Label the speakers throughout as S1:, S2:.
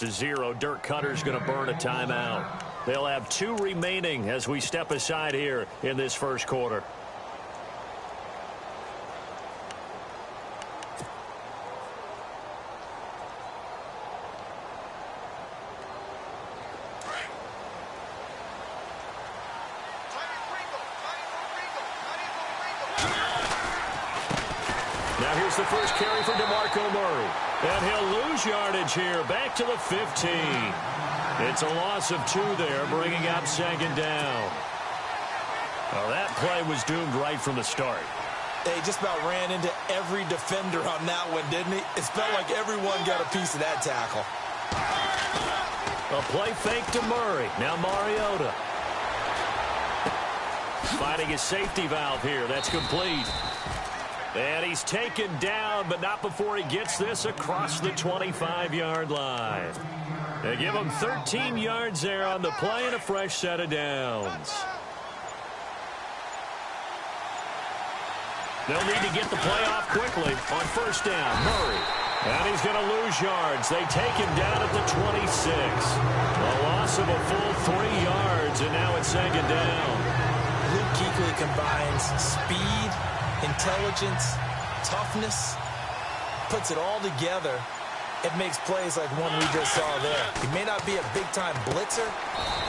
S1: 0. Dirk Cutter's going to burn a timeout. They'll have 2 remaining as we step aside here in this first quarter.
S2: Now here's the first carry for DeMarco Murray. And he'll lose yardage here, back to the 15. It's a loss of 2 there, bringing up second down. Well, that play was doomed right from the start.
S3: He just about ran into every defender on that one, didn't he? It felt like everyone got a piece of that tackle.
S1: A play fake to Murray. Now Mariota. Finding a safety valve here. That's complete. And he's taken down, but not before he gets this across the 25-yard line. They give him 13 yards there on the play and a fresh set of downs. They'll need to get the play off quickly on first down. Murray. And he's going to lose yards. They take him down at the 26. A loss of a full 3 yards, and now it's second down.
S3: Luke Kuechly combines speed, intelligence, toughness, puts it all together. It makes plays like one we just saw there. He may not be a big-time blitzer,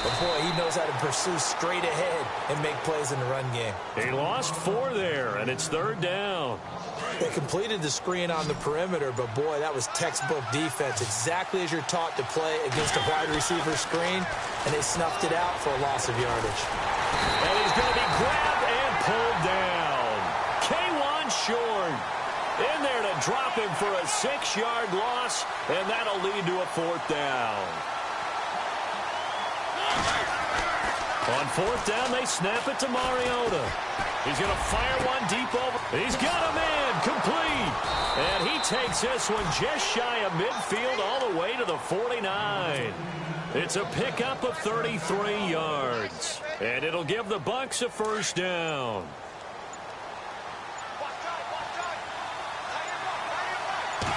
S3: but, boy, he knows how to pursue straight ahead and make plays in the run game.
S1: He lost 4 there, and it's third down.
S3: They completed the screen on the perimeter, but, boy, that was textbook defense, exactly as you're taught to play against a wide receiver screen, and they snuffed it out for a loss of yardage.
S1: And he's going to be grabbed and pulled down. K1 short. In there to drop him for a 6-yard loss, and that'll lead to a 4th down. On 4th down, they snap it to Mariota. He's going to fire one deep over. He's got a man complete. And he takes this one just shy of midfield all the way to the 49. It's a pickup of 33 yards. And it'll give the Bucs a first down.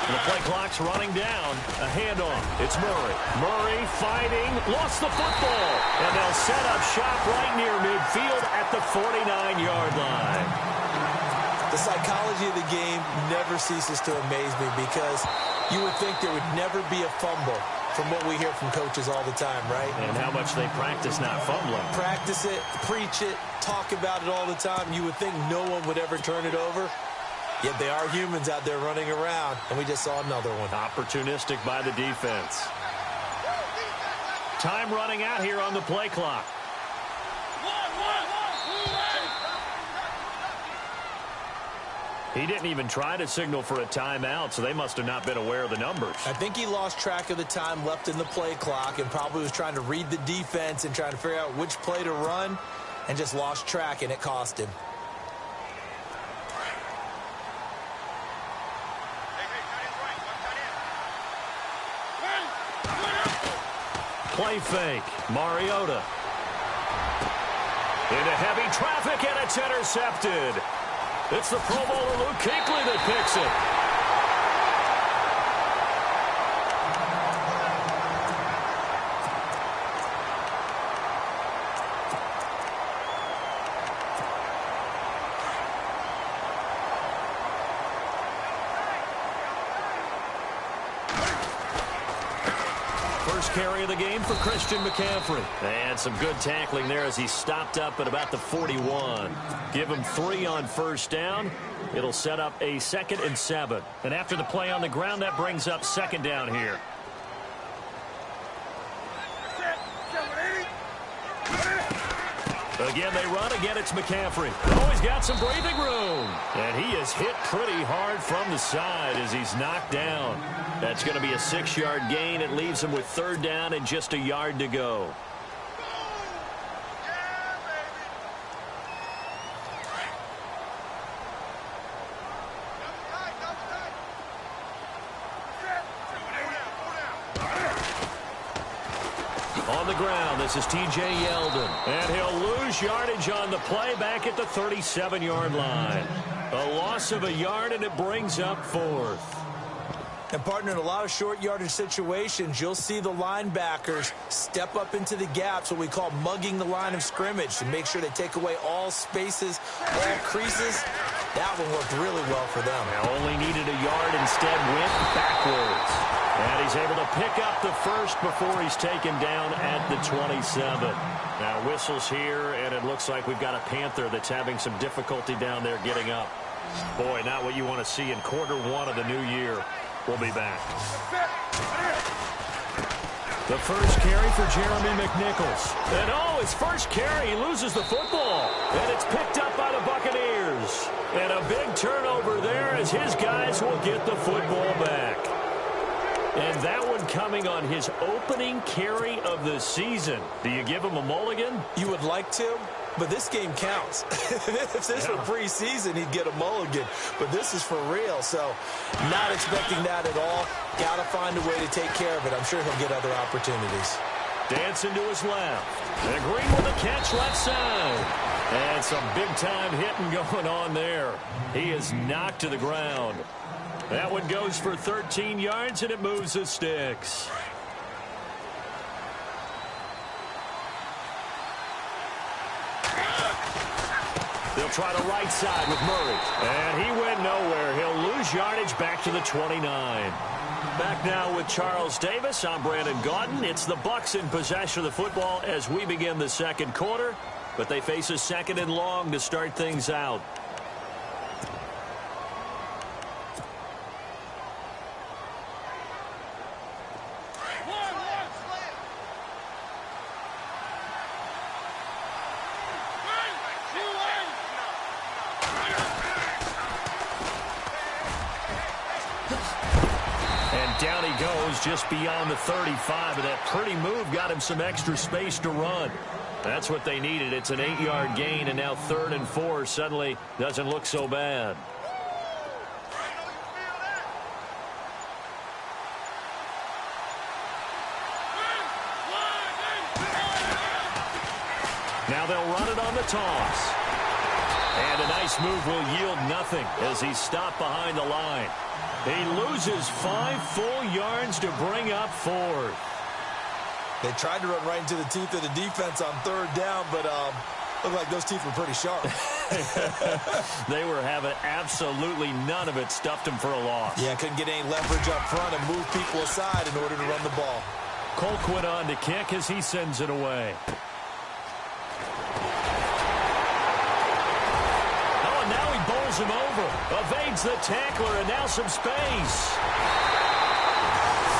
S1: The play clock's running down. A handoff. It's Murray. Murray fighting. Lost the football. And they'll set up shop right near midfield at the 49-yard line.
S3: The psychology of the game never ceases to amaze me because you would think there would never be a fumble from what we hear from coaches all the time, right?
S1: And how much they practice not fumbling.
S3: Practice it, preach it, talk about it all the time. You would think no one would ever turn it over. Yet they are humans out there running around, and we just saw another one.
S1: Opportunistic by the defense. Time running out here on the play clock. He didn't even try to signal for a timeout, so they must have not been aware of the numbers.
S3: I think he lost track of the time left in the play clock and probably was trying to read the defense and trying to figure out which play to run and just lost track, and it cost him.
S1: Play fake. Mariota. Into heavy traffic, and it's intercepted. It's the Pro Bowler Luke Kuechly that picks it. Carry of the game for Christian McCaffrey. And some good tackling there as he stopped up at about the 41. Give him 3 on first down. It'll set up a 2nd and 7. And after the play on the ground, that brings up second down here. Again, they run. Again, it's McCaffrey. Oh, he's got some breathing room. And he is hit pretty hard from the side as he's knocked down. That's going to be a 6-yard gain. It leaves him with third down and just a yard to go. On the ground, this is T.J. Yeldon. And he'll lose yardage on the play back at the 37-yard line. A loss of a yard, and it brings up 4th.
S3: And, partner, in a lot of short yardage situations, you'll see the linebackers step up into the gaps, what we call mugging the line of scrimmage, to make sure they take away all spaces, all creases. That one worked really well for them.
S1: Now only needed a yard, instead went backwards. And he's able to pick up the first before he's taken down at the 27. Now whistles here, and it looks like we've got a Panther that's having some difficulty down there getting up. Boy, not what you want to see in quarter one of the new year. We'll be back. The first carry for Jeremy McNichols. And his first carry, he loses the football. And it's picked up by the Buccaneers. And a big turnover there as his guys will get the football back. And that one coming on his opening carry of the season. Do you give him a mulligan?
S3: You would like to, but this game counts. If this were preseason, he'd get a mulligan. But this is for real, so not expecting that at all. Got to find a way to take care of it. I'm sure he'll get other opportunities.
S1: Dancing to his left. And Green with a catch left side. And some big-time hitting going on there. He is knocked to the ground. That one goes for 13 yards, and it moves the sticks. They'll try the right side with Murray. And he went nowhere. He'll lose yardage back to the 29. Back now with Charles Davis. I'm Brandon Gaudin. It's the Bucs in possession of the football as we begin the second quarter. But they face a second and long to start things out. Down he goes just beyond the 35, and that pretty move got him some extra space to run. That's what they needed. It's an 8-yard gain, and now 3rd and 4 suddenly doesn't look so bad. Now they'll run it on the toss. And a nice move will yield nothing as he's stopped behind the line. He loses 5 full yards to bring up 4th.
S3: They tried to run right into the teeth of the defense on 3rd down, but looked like those teeth were pretty sharp.
S1: They were having absolutely none of it. Stuffed him for a loss.
S3: Yeah, couldn't get any leverage up front and move people aside in order to run the ball.
S1: Colquitt on to kick as he sends it away. Him over, evades the tackler, and now some space.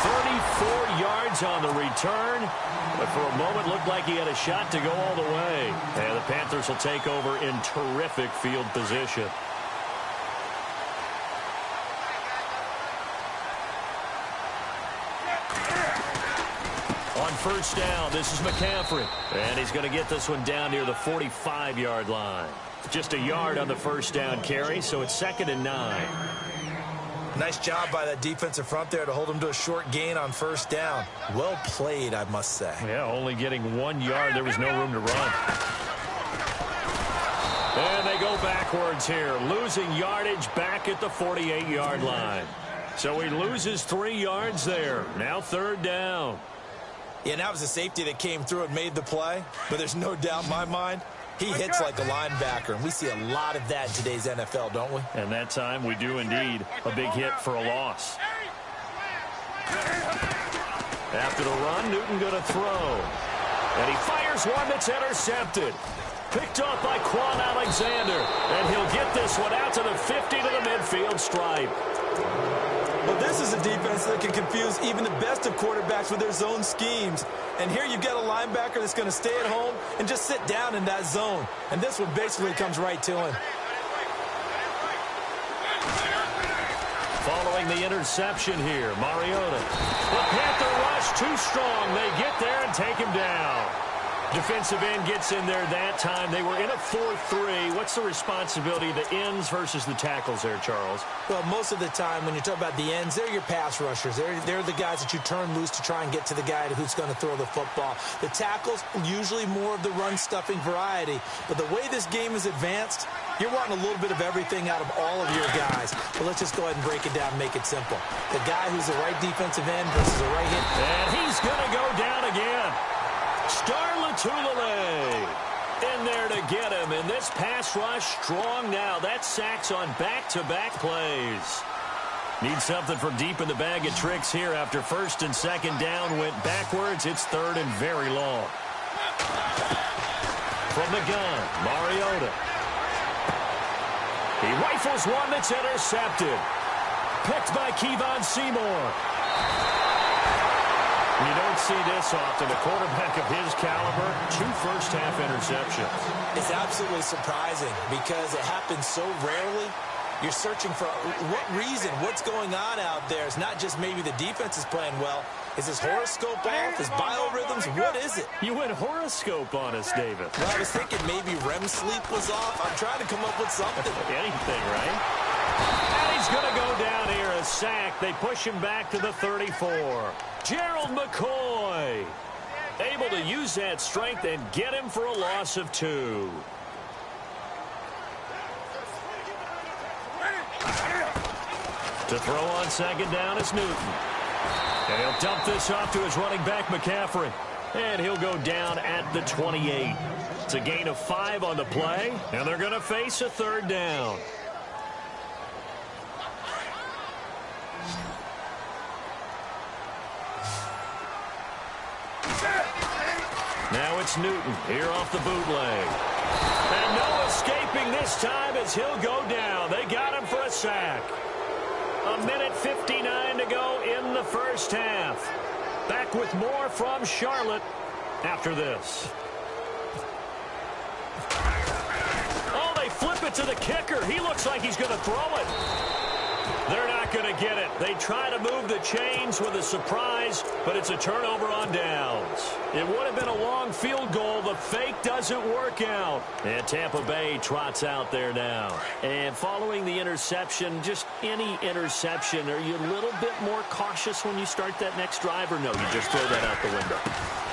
S1: 34 yards on the return, but for a moment looked like he had a shot to go all the way. And the Panthers will take over in terrific field position. On first down, this is McCaffrey, and he's going to get this one down near the 45-yard line. Just a yard on the first down carry, so it's 2nd and 9.
S3: Nice job by that defensive front there to hold him to a short gain on first down. Well played, I must say.
S1: Yeah, only getting 1 yard. There was no room to run. And they go backwards here, losing yardage back at the 48-yard line. So he loses 3 yards there. Now 3rd down.
S3: Yeah, that was a safety that came through and made the play, but there's no doubt in my mind he hits like a linebacker, and we see a lot of that in today's NFL, don't we?
S1: And that time we do indeed. A big hit for a loss. After the run, Newton going to throw. And he fires one that's intercepted. Picked off by Quan Alexander. And he'll get this one out to the 50 to the midfield stripe.
S3: Well, this is a defense that can confuse even the best of quarterbacks with their zone schemes. And here you've got a linebacker that's going to stay at home and just sit down in that zone. And this one basically comes right to him.
S1: Following the interception here, Mariota. The Panther rush too strong. They get there and take him down. Defensive end gets in there that time. They were in a 4-3. What's the responsibility of the ends versus the tackles there, Charles?
S3: Well, most of the time when you talk about the ends, they're your pass rushers. They're the guys that you turn loose to try and get to the guy who's going to throw the football. The tackles, usually more of the run-stuffing variety. But the way this game is advanced, you're wanting a little bit of everything out of all of your guys. But let's just go ahead and break it down and make it simple. The guy who's the right defensive end versus the right hit.
S1: And he's going to go down again. Starlatulele in there to get him. And this pass rush strong now. That's sacks on back-to-back plays. Need something from deep in the bag of tricks here after first and second down went backwards. It's third and very long. From the gun, Mariota. He rifles one that's intercepted. Picked by Kevon Seymour. You don't see this often. A quarterback of his caliber, 2 first-half interceptions.
S3: It's absolutely surprising because it happens so rarely. You're searching for what reason, what's going on out there. It's not just maybe the defense is playing well. Is his horoscope off? His biorhythms? What is it?
S1: You went horoscope on us, David.
S3: Well, I was thinking maybe REM sleep was off. I'm trying to come up with something.
S1: Anything, right? And he's going to go down here, a sack. They push him back to the 34. Gerald McCoy able to use that strength and get him for a loss of 2. To throw on second down is Newton. And he'll dump this off to his running back, McCaffrey. And he'll go down at the 28. It's a gain of 5 on the play, and they're going to face a third down. Now it's Newton here off the bootleg. And no escaping this time as he'll go down. They got him for a sack. A minute 59 to go in the first half. Back with more from Charlotte after this. Oh, they flip it to the kicker. He looks like he's going to throw it. They're not going to get it. They try to move the chains with a surprise, but it's a turnover on downs. It would have been a long field goal. The fake doesn't work out. And Tampa Bay trots out there now. And following the interception, just any interception, are you a little bit more cautious when you start that next drive, or no, you just throw that out the window?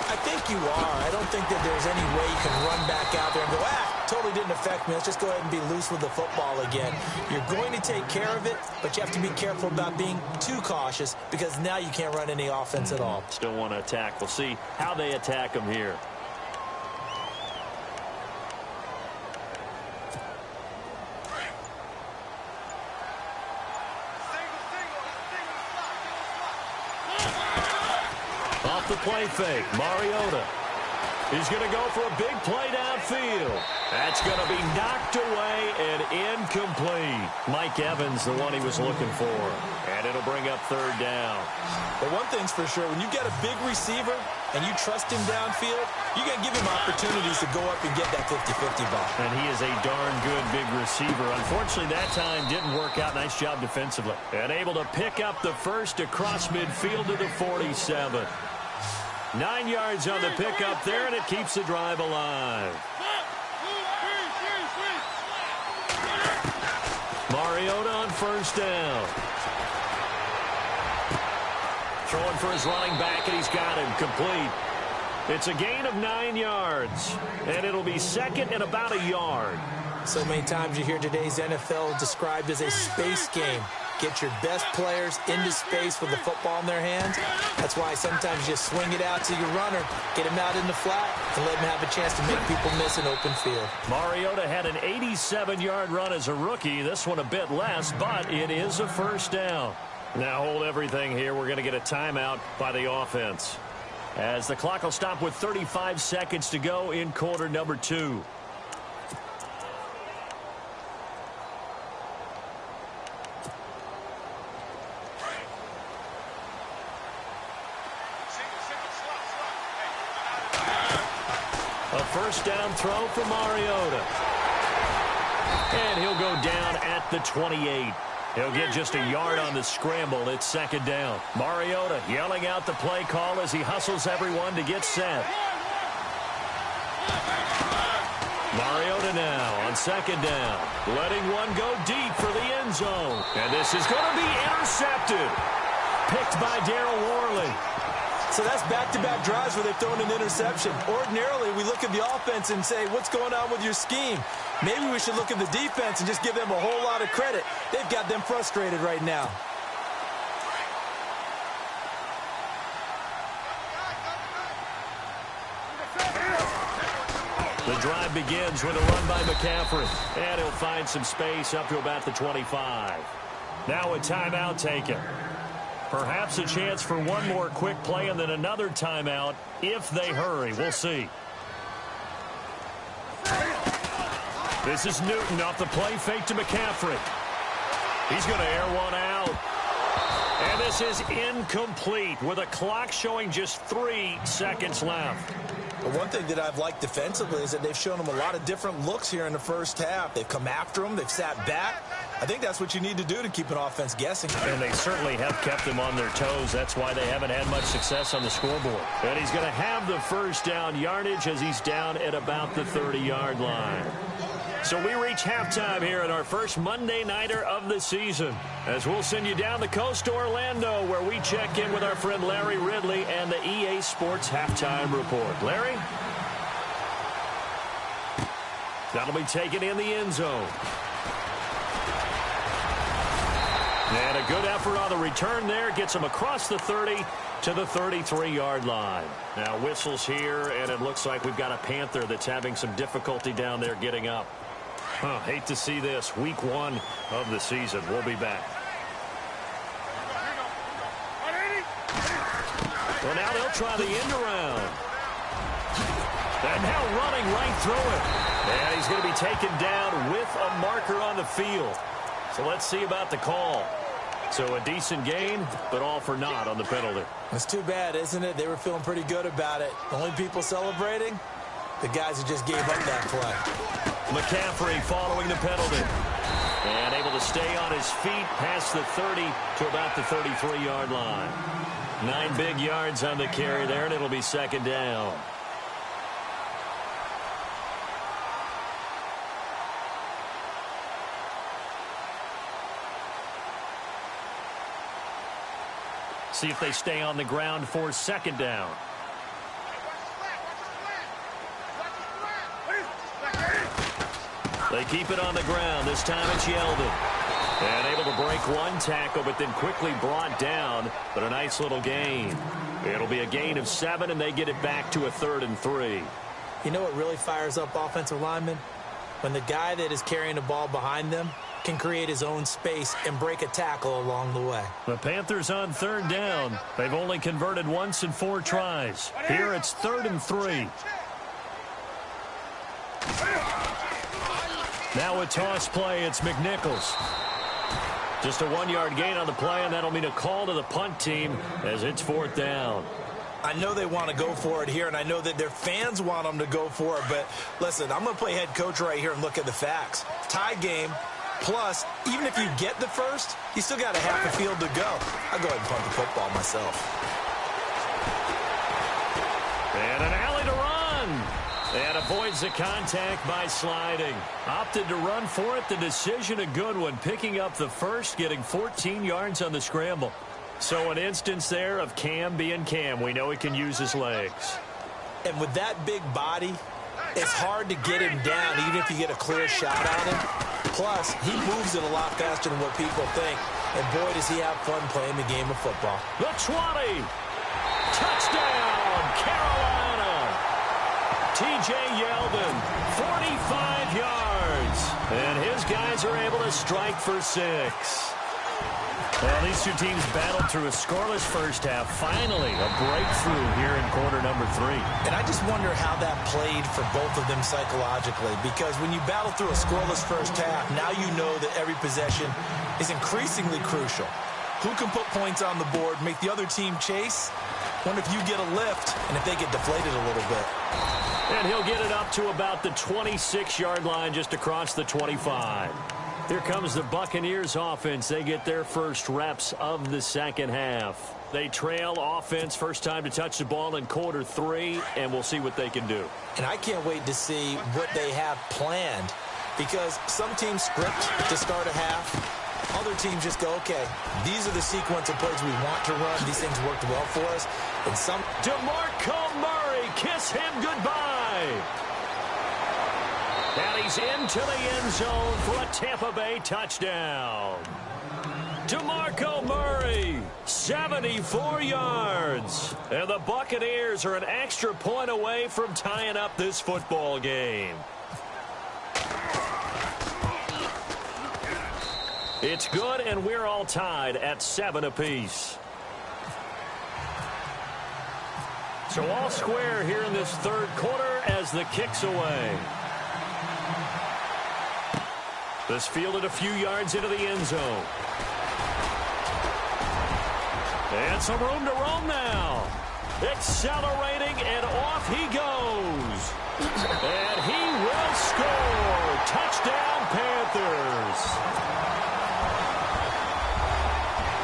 S3: I think you are. I don't think that there's any way you can run back out there and go, totally didn't affect me. Let's just go ahead and be loose with the football again. You're going to take care of it, but you have to be careful about being too cautious because now you can't run any offense at all.
S1: Still want to attack. We'll see how they attack him here. Off the play fake, Mariota. He's going to go for a big play downfield. That's going to be knocked away and incomplete. Mike Evans, the one he was looking for. And it'll bring up third down.
S3: But one thing's for sure, when you get a big receiver and you trust him downfield, you're going to give him opportunities to go up and get that 50-50 ball.
S1: And he is a darn good big receiver. Unfortunately, that time didn't work out. Nice job defensively. And able to pick up the first across midfield to the 47. 9 yards on the pickup there, and it keeps the drive alive. Mariota on first down. Throwing for his running back, and he's got him complete. It's a gain of 9 yards, and it'll be second and about a yard.
S3: So many times you hear today's NFL described as a space game. Get your best players into space with the football in their hands. That's why sometimes you just swing it out to your runner, get him out in the flat, and let him have a chance to make people miss an open field.
S1: Mariota had an 87-yard run as a rookie. This one a bit less, but it is a first down. Now hold everything here. We're going to get a timeout by the offense, as the clock will stop with 35 seconds to go in quarter number 2. A first down throw for Mariota. And he'll go down at the 28. He'll get just a yard on the scramble. It's second down. Mariota yelling out the play call as he hustles everyone to get set. Mariota now on second down. Letting one go deep for the end zone. And this is going to be intercepted. Picked by Darryl Worley.
S3: So that's back-to-back drives where they've thrown an interception. Ordinarily, we look at the offense and say, what's going on with your scheme? Maybe we should look at the defense and just give them a whole lot of credit. They've got them frustrated right now.
S1: The drive begins with a run by McCaffrey. And he'll find some space up to about the 25. Now a timeout taken. Perhaps a chance for one more quick play and then another timeout if they hurry. We'll see. This is Newton off the play fake to McCaffrey. He's going to air one out. And this is incomplete with a clock showing just 3 seconds left.
S3: But one thing that I've liked defensively is that they've shown them a lot of different looks here in the first half. They've come after them. They've sat back. I think that's what you need to do to keep an offense guessing.
S1: And they certainly have kept them on their toes. That's why they haven't had much success on the scoreboard. And he's going to have the first down yardage as he's down at about the 30-yard line. So we reach halftime here in our first Monday Nighter of the season, as we'll send you down the coast to Orlando, where we check in with our friend Larry Ridley and the EA Sports Halftime Report. Larry? That'll be taken in the end zone. And a good effort on the return there. Gets him across the 30 to the 33-yard line. Now whistles here, and it looks like we've got a Panther that's having some difficulty down there getting up. Hate to see this. Week 1 of the season. We'll be back. Well, now they'll try the end around. And now running right through it. And he's going to be taken down with a marker on the field. So let's see about the call. So a decent gain, but all for naught on the penalty.
S3: It's too bad, isn't it? They were feeling pretty good about it. The only people celebrating, the guys who just gave up that play.
S1: McCaffrey following the penalty. And able to stay on his feet past the 30 to about the 33-yard line. 9 big yards on the carry there, and it'll be second down. See if they stay on the ground for second down. They keep it on the ground. This time it's Yeldon. And able to break one tackle, but then quickly brought down. But a nice little gain. It'll be a gain of 7, and they get it back to a 3rd and 3.
S3: You know what really fires up offensive linemen? When the guy that is carrying the ball behind them can create his own space and break a tackle along the way.
S1: The Panthers on 3rd down. They've only converted once in 4 tries. Here it's 3rd and 3. Now a toss play. It's McNichols. Just a 1-yard gain on the play, and that'll mean a call to the punt team as it's 4th down.
S3: I know they want to go for it here, and I know that their fans want them to go for it, but listen, I'm going to play head coach right here and look at the facts. Tie game, plus, even if you get the first, you still got a half a field to go. I'll go ahead and punt the football myself.
S1: And an alley to run. And avoids the contact by sliding. Opted to run for it. The decision a good one. Picking up the first, getting 14 yards on the scramble. So an instance there of Cam being Cam. We know he can use his legs.
S3: And with that big body, it's hard to get him down even if you get a clear shot at him. Plus, he moves it a lot faster than what people think. And boy, does he have fun playing the game of football.
S1: The 20. Touchdown, Carolina. T.J. Yeldon, 45 yards. And his guys are able to strike for 6. Well, these two teams battled through a scoreless first half. Finally, a breakthrough here in quarter number 3.
S3: And I just wonder how that played for both of them psychologically. Because when you battle through a scoreless first half, now you know that every possession is increasingly crucial. Who can put points on the board, make the other team chase? Wonder if you get a lift and if they get deflated a little bit.
S1: And he'll get it up to about the 26-yard line just across the 25. Here comes the Buccaneers offense. They get their first reps of the second half. They trail offense, first time to touch the ball in quarter 3, and we'll see what they can do.
S3: And I can't wait to see what they have planned, because some teams script to start a half. Other teams just go, okay, these are the sequence of plays we want to run. These things worked well for us. And some...
S1: DeMarco Murray, kiss him goodbye. And he's into the end zone for a Tampa Bay touchdown. DeMarco Murray, 74 yards. And the Buccaneers are an extra point away from tying up this football game. It's good, and we're all tied at 7 apiece. So all square here in this third quarter as the kick's away. This fielded a few yards into the end zone. And some room to roam now. Accelerating, and off he goes. And he will score. Touchdown, Panthers.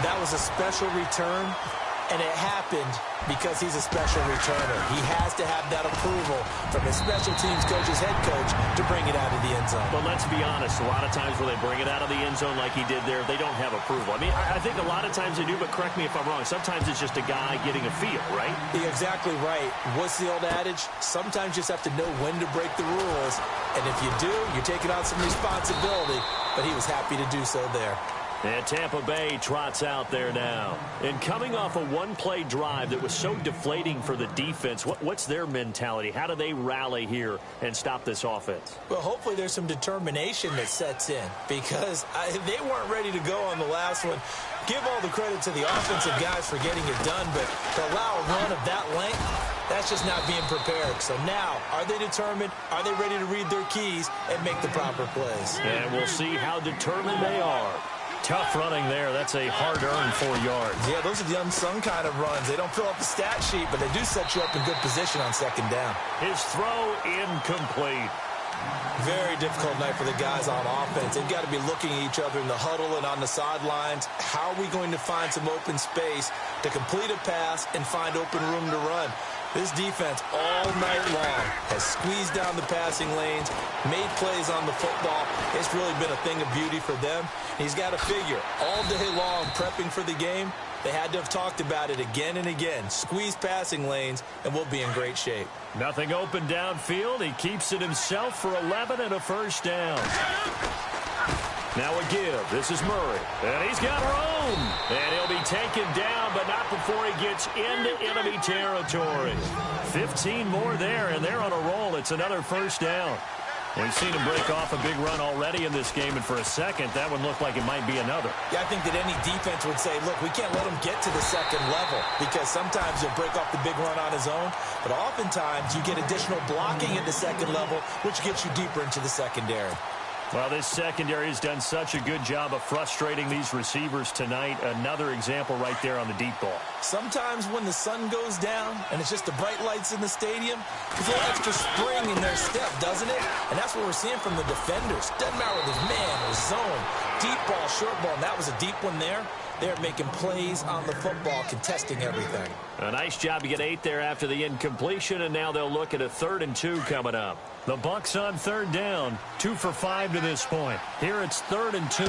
S3: That was a special return, and it happened because he's a special returner. He has to have that approval from his special teams coach's head coach to bring it out of the end zone.
S1: But let's be honest, a lot of times when they bring it out of the end zone like he did there, they don't have approval. I mean, I think a lot of times they do, but correct me if I'm wrong. Sometimes it's just a guy getting a feel, right?
S3: You're exactly right. What's the old adage? Sometimes you just have to know when to break the rules, and if you do, you're taking on some responsibility, but he was happy to do so there.
S1: And Tampa Bay trots out there now. And coming off a one-play drive that was so deflating for the defense, what's their mentality? How do they rally here and stop this offense?
S3: Well, hopefully there's some determination that sets in, because they weren't ready to go on the last one. Give all the credit to the offensive guys for getting it done, but to allow a run of that length, that's just not being prepared. So now, are they determined? Are they ready to read their keys and make the proper plays?
S1: And we'll see how determined they are. Tough running there. That's a hard-earned 4 yards.
S3: Yeah, those are the unsung kind of runs. They don't fill up the stat sheet, but they do set you up in good position on second down.
S1: His throw incomplete.
S3: Very difficult night for the guys on offense. They've got to be looking at each other in the huddle and on the sidelines. How are we going to find some open space to complete a pass and find open room to run? This defense all night long has squeezed down the passing lanes, made plays on the football. It's really been a thing of beauty for them. He's got to figure, all day long prepping for the game, they had to have talked about it again and again. Squeeze passing lanes, and we'll be in great shape.
S1: Nothing open downfield. He keeps it himself for 11 and a first down. Now a give. This is Murray. And he's got room. And he'll be taken down, but not before he gets into enemy territory. 15 more there, and they're on a roll. It's another first down. We've seen him break off a big run already in this game, and for a second, that one looked like it might be another.
S3: Yeah, I think that any defense would say, look, we can't let him get to the second level, because sometimes he'll break off the big run on his own, but oftentimes you get additional blocking at the second level, which gets you deeper into the secondary.
S1: Well, this secondary has done such a good job of frustrating these receivers tonight. Another example right there on the deep ball.
S3: Sometimes when the sun goes down and it's just the bright lights in the stadium, there's a little extra spring in their step, doesn't it? And that's what we're seeing from the defenders. Doesn't matter whether it's man or zone, deep ball, short ball, and that was a deep one there. They're making plays on the football, contesting everything.
S1: A nice job to get 8 there after the incompletion, and now they'll look at a 3rd and 2 coming up. The Bucs on 3rd down, 2 for 5 to this point. Here it's 3rd and 2.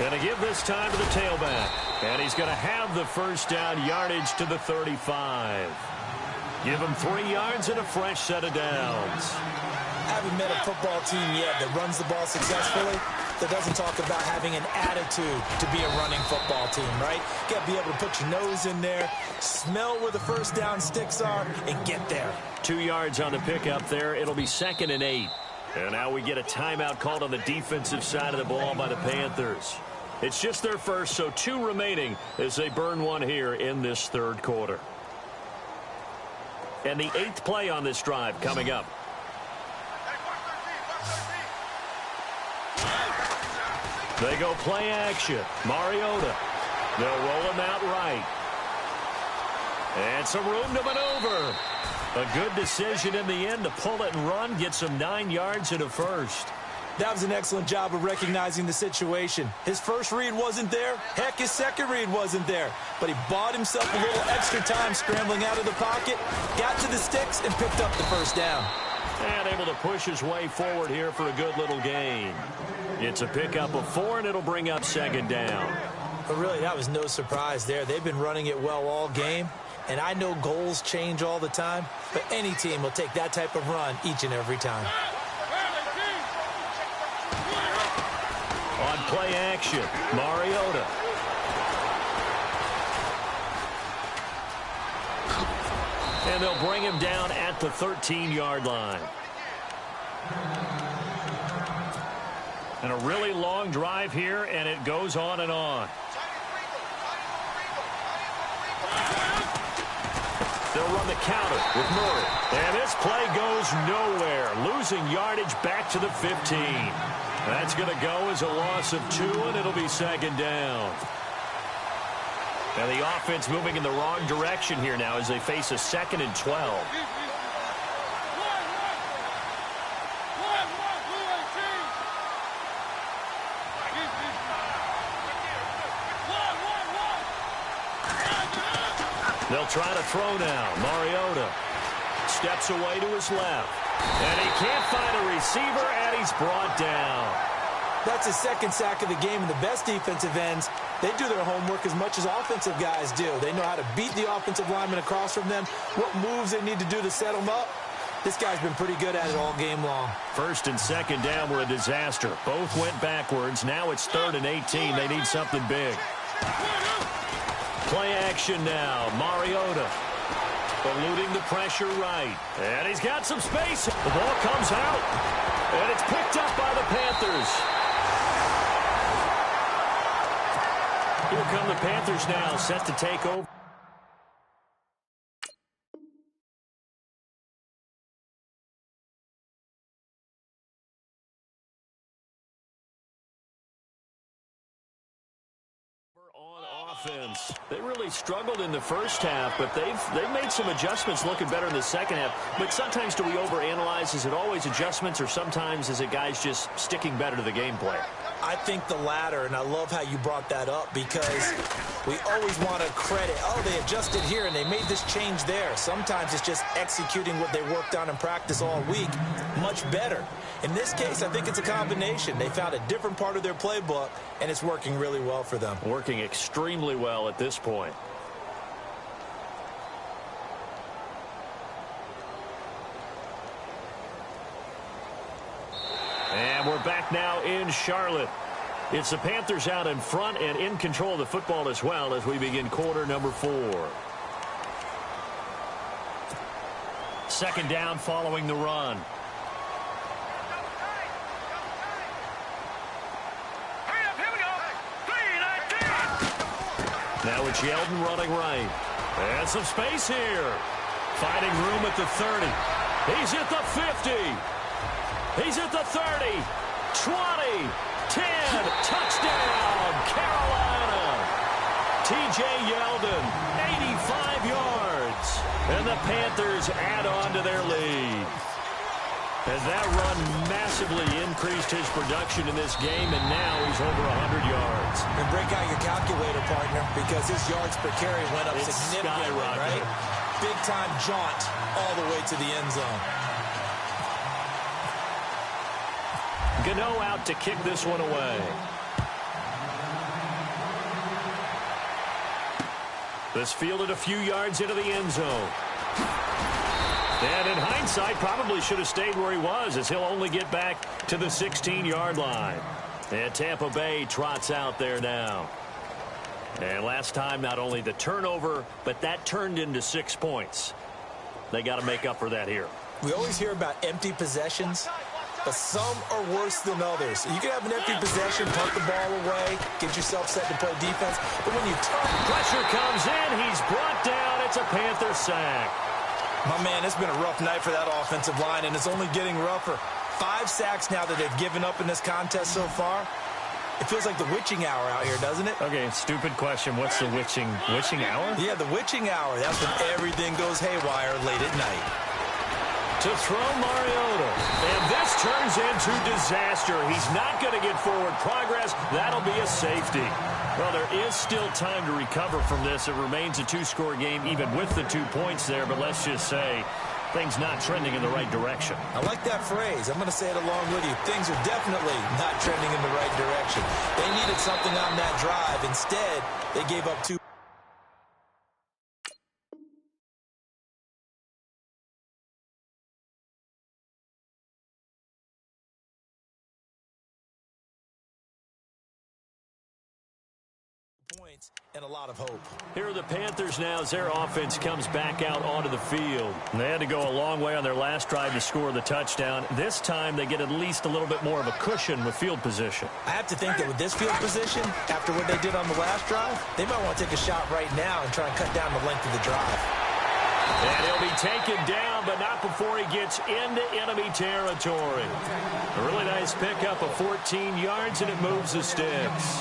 S1: Going to give this time to the tailback, and he's going to have the first down, yardage to the 35. Give him 3 yards and a fresh set of downs.
S3: I haven't met a football team yet that runs the ball successfully that doesn't talk about having an attitude to be a running football team, right? You got to be able to put your nose in there, smell where the first down sticks are, and get there.
S1: 2 yards on the pickup there. It'll be 2nd and 8. And now we get a timeout called on the defensive side of the ball by the Panthers. It's just their first, so 2 remaining as they burn one here in this 3rd quarter. And the 8th play on this drive coming up. They go play action. Mariota. They'll roll him out right. And some room to maneuver. A good decision in the end to pull it and run. Get some 9 yards and a first.
S3: That was an excellent job of recognizing the situation. His first read wasn't there. Heck, his second read wasn't there. But he bought himself a little extra time scrambling out of the pocket, got to the sticks, and picked up the first down.
S1: And able to push his way forward here for a good little gain. It's a pickup of 4, and it'll bring up second down.
S3: But really, that was no surprise there. They've been running it well all game. And I know goals change all the time, but any team will take that type of run each and every time.
S1: On play action, Mariota. And they'll bring him down at the 13-yard line. And a really long drive here, and it goes on and on. They'll run the counter with Murray. And this play goes nowhere, losing yardage back to the 15. That's going to go as a loss of 2, and it'll be second down. And the offense moving in the wrong direction here now as they face a 2nd and 12. They'll try to throw now. Mariota steps away to his left. And he can't find a receiver, and he's brought down.
S3: That's his second sack of the game, and the best defensive ends, they do their homework as much as offensive guys do. They know how to beat the offensive lineman across from them, what moves they need to do to set them up. This guy's been pretty good at it all game long.
S1: 1st and 2nd down were a disaster. Both went backwards. Now it's 3rd and 18. They need something big. Play action now. Mariota eluding the pressure right. And he's got some space. The ball comes out. And it's picked up by the Panthers. Here come the Panthers now, set to take over. On offense, they really struggled in the first half, but they've made some adjustments looking better in the second half. But sometimes do we overanalyze? Is it always adjustments, or sometimes is it guys just sticking better to the game plan?
S3: I think the latter, and I love how you brought that up because we always want to credit, oh, they adjusted here and they made this change there. Sometimes it's just executing what they worked on in practice all week much better. In this case, I think it's a combination. They found a different part of their playbook, and it's working really well for them.
S1: Working extremely well at this point. And we're back now in Charlotte. It's the Panthers out in front and in control of the football as well as we begin quarter number 4. 2nd down following the run. Now it's Yeldon running right. And some space here. Finding room at the 30. He's at the 50. He's at the 30, 20, 10, touchdown, Carolina. T.J. Yeldon, 85 yards. And the Panthers add on to their lead. As that run massively increased his production in this game, and now he's over 100 yards.
S3: And break out your calculator, partner, because his yards per carry went up significantly, right? Big-time jaunt all the way to the end zone.
S1: Gano out to kick this one away. This fielded a few yards into the end zone. And in hindsight, probably should have stayed where he was, as he'll only get back to the 16-yard line. And Tampa Bay trots out there now. And last time, not only the turnover, but that turned into 6 points. They got to make up for that here.
S3: We always hear about empty possessions, but some are worse than others. You can have an empty possession, punt the ball away, get yourself set to play defense, but when you turn...
S1: Pressure comes in, he's brought down, it's a Panther sack.
S3: My man, it's been a rough night for that offensive line, and it's only getting rougher. 5 sacks now that they've given up in this contest so far. It feels like the witching hour out here, doesn't it?
S1: Okay, stupid question. What's the witching hour?
S3: Yeah, the witching hour. That's when everything goes haywire late at night.
S1: to throw Mariota. And this turns into disaster. He's not going to get forward progress. That'll be a safety. Well, there is still time to recover from this. It remains a two-score game even with the 2 points there, but let's just say things not trending in the right direction.
S3: I like that phrase. I'm going to say it along with you. Things are definitely not trending in the right direction. They needed something on that drive. Instead, they gave up 2. Points and a lot of hope.
S1: Here are the Panthers now as their offense comes back out onto the field. And they had to go a long way on their last drive to score the touchdown. This time they get at least a little bit more of a cushion with field position.
S3: I have to think that with this field position, after what they did on the last drive, they might want to take a shot right now and try and cut down the length of the drive.
S1: And he'll be taken down, but not before he gets into enemy territory. A really nice pickup of 14 yards, and it moves the sticks.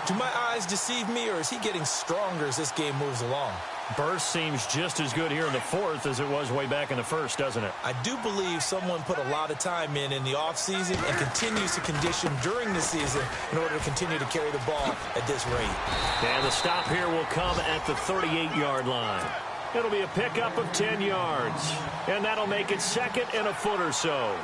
S3: Do my eyes deceive me, or is he getting stronger as this game moves along?
S1: Burst seems just as good here in the fourth as it was way back in the first, doesn't it?
S3: I do believe someone put a lot of time in the offseason and continues to condition during the season in order to continue to carry the ball at this rate.
S1: And the stop here will come at the 38-yard line. It'll be a pickup of 10 yards. And that'll make it second and a foot or so.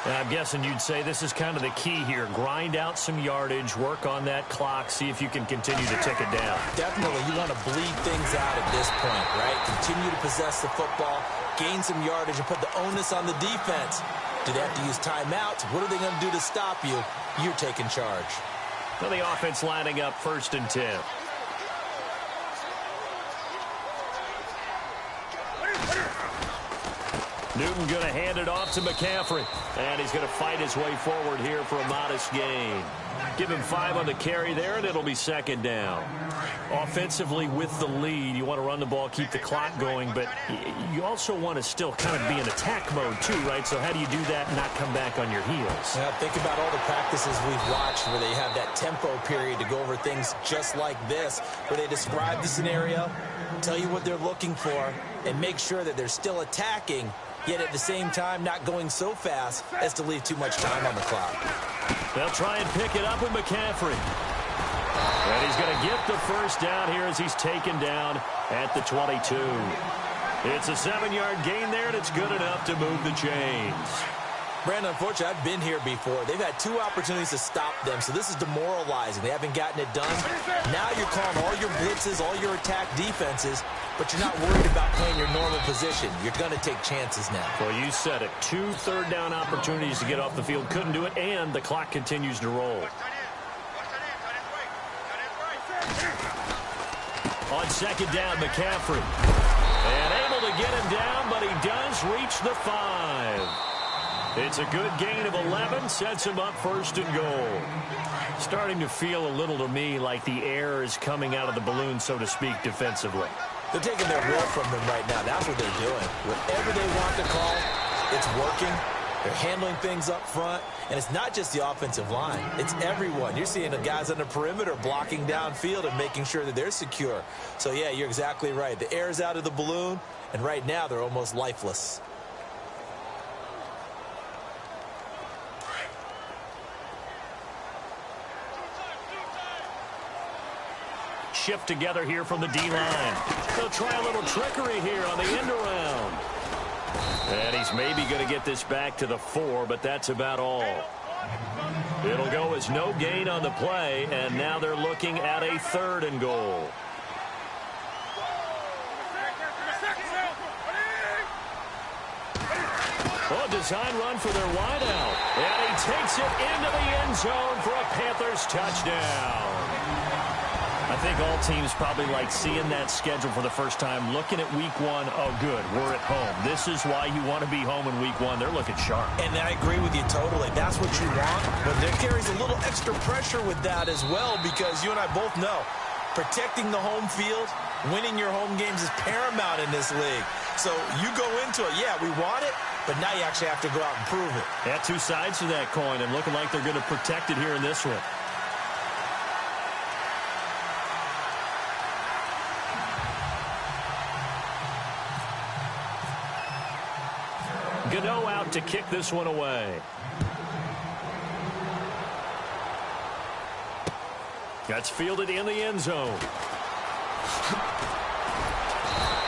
S1: I'm guessing you'd say this is kind of the key here. Grind out some yardage, work on that clock, see if you can continue to tick it down.
S3: Definitely, you want to bleed things out at this point, right? Continue to possess the football, gain some yardage, and put the onus on the defense. Do they have to use timeouts? What are they going to do to stop you? You're taking charge.
S1: Well, the offense lining up 1st and 10. Newton going to hand it off to McCaffrey. And he's going to fight his way forward here for a modest gain. Give him 5 on the carry there, and it'll be 2nd down. Offensively, with the lead, you want to run the ball, keep the clock going, but you also want to still kind of be in attack mode too, right? So how do you do that and not come back on your heels?
S3: Yeah, think about all the practices we've watched where they have that tempo period to go over things just like this, where they describe the scenario, tell you what they're looking for, and make sure that they're still attacking, yet at the same time not going so fast as to leave too much time on the clock.
S1: They'll try and pick it up with McCaffrey. And he's going to get the first down here as he's taken down at the 22. It's a 7-yard gain there, and it's good enough to move the chains.
S3: Brandon, unfortunately, I've been here before. They've had 2 opportunities to stop them, so this is demoralizing. They haven't gotten it done. Now you're calling all your blitzes, all your attack defenses, but you're not worried about playing your normal position. You're going to take chances now.
S1: Well, you said it. 2 third-down opportunities to get off the field. Couldn't do it, and the clock continues to roll. On 2nd down, McCaffrey. And able to get him down, but he does reach the 5. It's a good gain of 11, sets him up 1st and goal. Starting to feel a little to me like the air is coming out of the balloon, so to speak, defensively.
S3: They're taking their will from them right now. That's what they're doing. Whatever they want to call, it's working. They're handling things up front, and it's not just the offensive line. It's everyone. You're seeing the guys on the perimeter blocking downfield and making sure that they're secure. So, yeah, you're exactly right. The air's out of the balloon, and right now they're almost lifeless.
S1: Shift together here from the D-line. They'll try a little trickery here on the end around. And he's maybe going to get this back to the 4, but that's about all. It'll go as no gain on the play, and now they're looking at a 3rd and goal. Oh, design run for their wideout. And he takes it into the end zone for a Panthers touchdown. I think all teams probably like seeing that schedule for the first time, looking at week 1. Oh, good, we're at home. This is why you want to be home in week 1. They're looking sharp.
S3: And I agree with you totally. That's what you want. But there carries a little extra pressure with that as well, because you and I both know protecting the home field, winning your home games is paramount in this league. So you go into it, yeah, we want it, but now you actually have to go out and prove it.
S1: Yeah, 2 sides to that coin, and looking like they're going to protect it here in this one. Gano out to kick this one away. That's fielded in the end zone.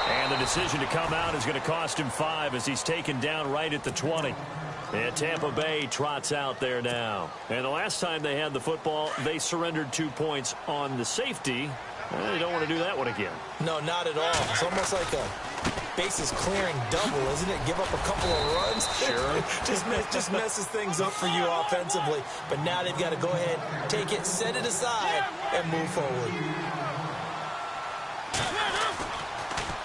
S1: And the decision to come out is going to cost him 5 as he's taken down right at the 20. And Tampa Bay trots out there now. And the last time they had the football, they surrendered 2 points on the safety. They don't want to do that one again.
S3: No, not at all. It's almost like a bases clearing double, isn't it? Give up a couple of runs.
S1: Sure.
S3: just messes things up for you offensively. But now they've got to go ahead, take it, set it aside, and move forward.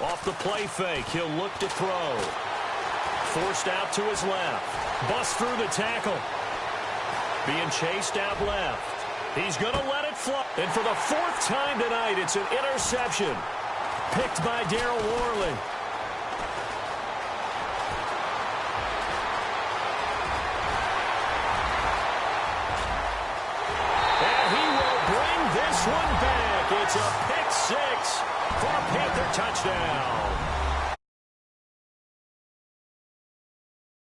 S1: Off the play fake, he'll look to throw. Forced out to his left. Bust through the tackle. Being chased out left. He's going to let it fly. And for the 4th time tonight, it's an interception. Picked by Darryl Worley. And he will bring this one back. It's a pick 6 for a Panther touchdown.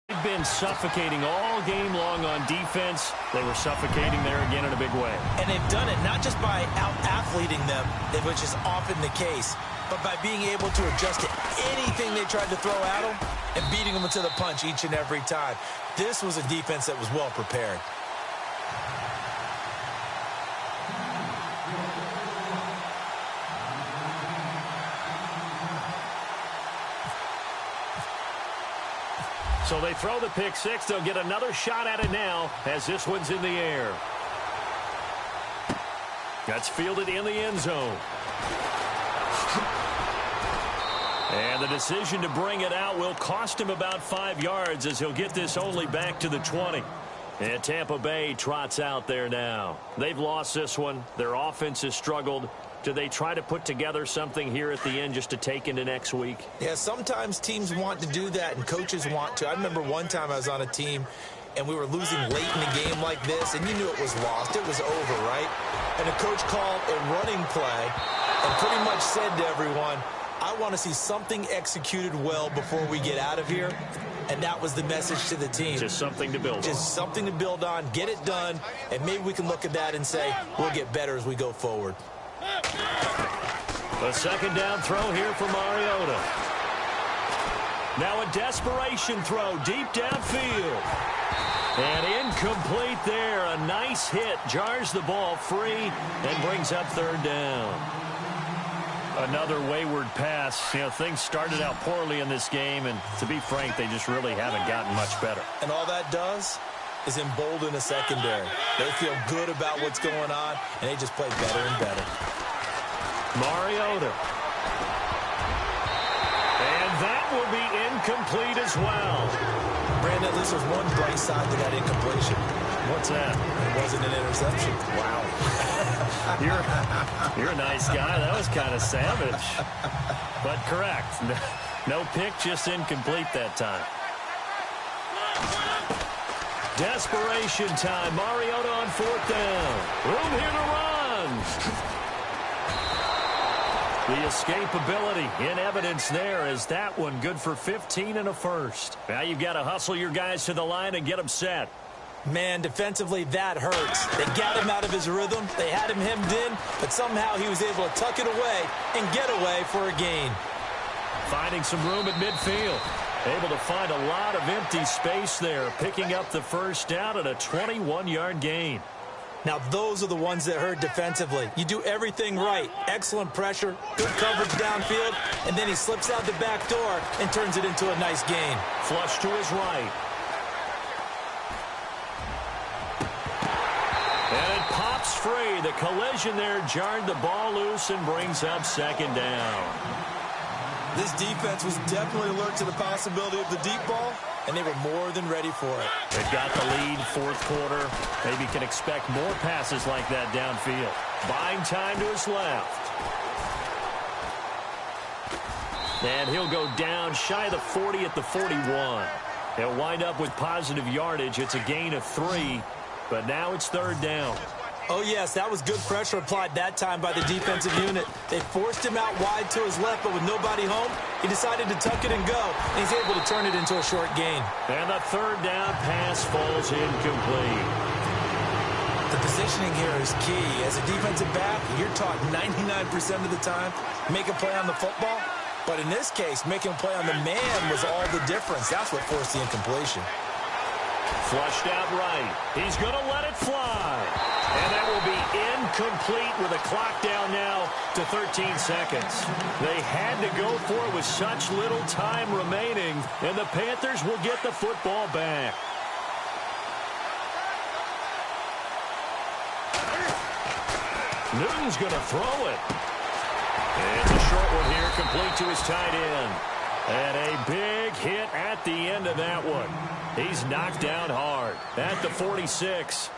S1: They've been suffocating all game long on defense. They were suffocating there again in a big way.
S3: And they've done it not just by out-athleting them, which is often the case, but by being able to adjust to anything they tried to throw at them and beating them to the punch each and every time. This was a defense that was well prepared.
S1: So they throw the pick 6. They'll get another shot at it now as this one's in the air. That's fielded in the end zone. And the decision to bring it out will cost him about 5 yards as he'll get this only back to the 20. And Tampa Bay trots out there now. They've lost this one. Their offense has struggled. Do they try to put together something here at the end just to take into next week?
S3: Yeah, sometimes teams want to do that and coaches want to. I remember one time I was on a team and we were losing late in the game like this, and you knew it was lost. It was over, right? And the coach called a running play and pretty much said to everyone, I want to see something executed well before we get out of here. And that was the message to the team.
S1: Just something to build on.
S3: Just something to build on, get it done, and maybe we can look at that and say, we'll get better as we go forward.
S1: A second down throw here for Mariota. Now a desperation throw deep downfield. And incomplete there. A nice hit. Jars the ball free and brings up 3rd down. Another wayward pass. You know, things started out poorly in this game, and to be frank, they just really haven't gotten much better.
S3: And all that does is embolden a secondary. They feel good about what's going on, and they just play better and better.
S1: Mariota. And that will be incomplete as well.
S3: Brandon, at least there's one bright side to that incompletion.
S1: What's that?
S3: It wasn't an interception. Wow.
S1: You're a nice guy. That was kind of savage. But correct. No pick, just incomplete that time. Desperation time. Mariota on 4th down. Room here to run. The escapability in evidence there is that one good for 15 and a first. Now you've got to hustle your guys to the line and get them set.
S3: Man, defensively, that hurts. They got him out of his rhythm. They had him hemmed in, but somehow he was able to tuck it away and get away for a gain.
S1: Finding some room at midfield. Able to find a lot of empty space there, picking up the first down at a 21-yard gain.
S3: Now, those are the ones that hurt defensively. You do everything right. Excellent pressure, good coverage downfield, and then he slips out the back door and turns it into a nice gain.
S1: Flush to his right. And it pops free. The collision there jarred the ball loose and brings up 2nd down.
S3: This defense was definitely alert to the possibility of the deep ball, and they were more than ready for it.
S1: They've got the lead, 4th quarter. Maybe can expect more passes like that downfield. Buying time to his left. And he'll go down shy of the 40 at the 41. He'll wind up with positive yardage. It's a gain of 3, but now it's 3rd down.
S3: Oh, yes, that was good pressure applied that time by the defensive unit. They forced him out wide to his left, but with nobody home, he decided to tuck it and go, and he's able to turn it into a short gain.
S1: And the third down pass falls incomplete.
S3: The positioning here is key. As a defensive back, you're taught 99% of the time, make a play on the football. But in this case, making a play on the man was all the difference. That's what forced the incompletion.
S1: Flushed out right. He's going to let it fly. And that will be incomplete with a clock down now to 13 seconds. They had to go for it with such little time remaining, and the Panthers will get the football back. Newton's going to throw it. It's a short one here, complete to his tight end. And a big hit at the end of that one. He's knocked down hard at the 46.